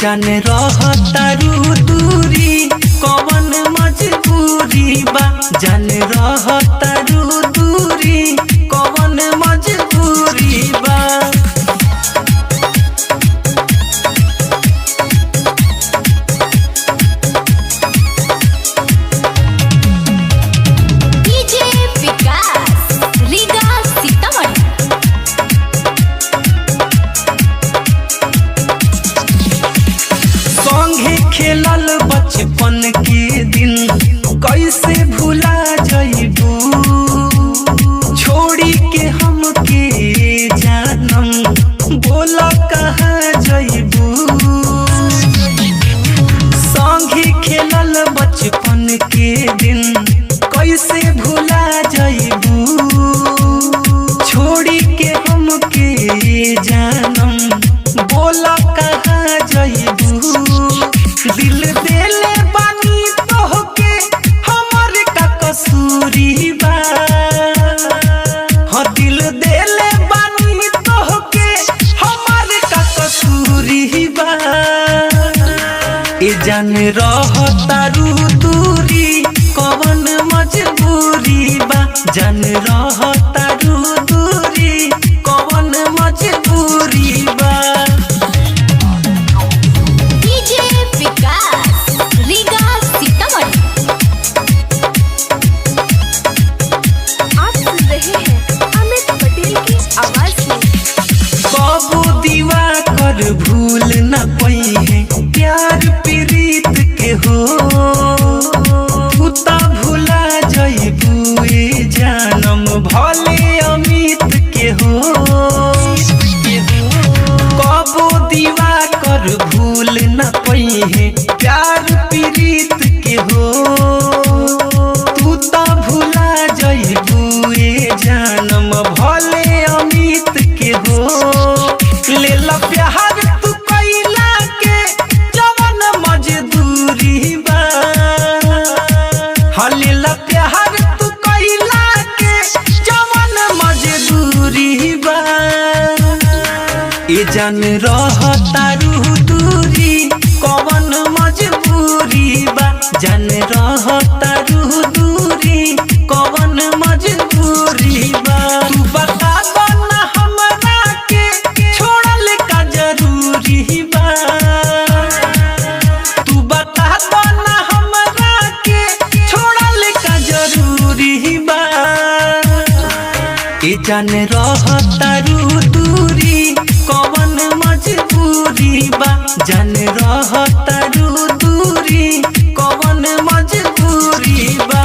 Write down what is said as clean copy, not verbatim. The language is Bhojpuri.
जान रहतारू दूरी कवन मजबूरी बा जान रहतारू दूरी कवन मजबूरी बा। खेलल बचपन के दिन कैसे भुला जइबू छोड़ी के हमके जानम बोला कहाँ जइबू। संगे खेलल बचपन के दिन कैसे भुला जइबू छोड़ी के हमके जानम बोला कहाँ जइबू। दिल देले बानी तोहके हमर का कसूरी बा हाँ दिल देले बानी तोहके हमर का कसूरी बा। ए जान रहतारू दूरी कवन मजबूरी बा जान रहतारू दूरी कवन मजबूरी बा। भूल न पई है प्यार प्रीत के हो पुता भुला जइबू ए जानम भले अमित के हो। कबो दीवा कर भूल न पई है प्यार प्रीत के हो पुता भुला जइबू ए जानम भले अमित के हो। ले ला प्यार तू कैला के जवन मजदूरी बा हाँ ले ला प्यार तू कैला के जवन मजदूरी बा। ए जान रहतारू दूरी कवन मजबूरी बा जान रहतारू दूरी कवन मजबूरी बा। तू बता ना हमरा के छोड़ल का जरूरी बा तू बता ना हमरा के छोड़ल का जरूरी बा। ए जान रहतारू दूरी कवन मजबूरी बा जान रहतारू दूरी कवन मजबूरी बा।